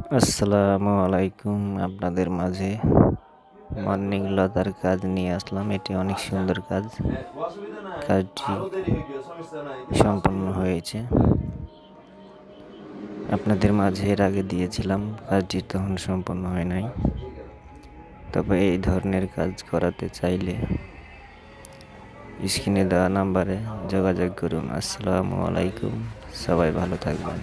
আসসালামু আলাইকুম। আপনাদের মাঝে মর্নিং লতার কাজ নিয়ে আসলাম। এটি অনেক সুন্দর কাজ। কাজটি সম্পন্ন হয়েছে। আপনাদের মাঝে এর আগে দিয়েছিলাম, কাজটি তখন সম্পন্ন হয় নাই। তবে এই ধরনের কাজ করাতে চাইলে স্ক্রিনে দেওয়া নাম্বারে যোগাযোগ করুন। আসসালামু আলাইকুম। সবাই ভালো থাকবেন।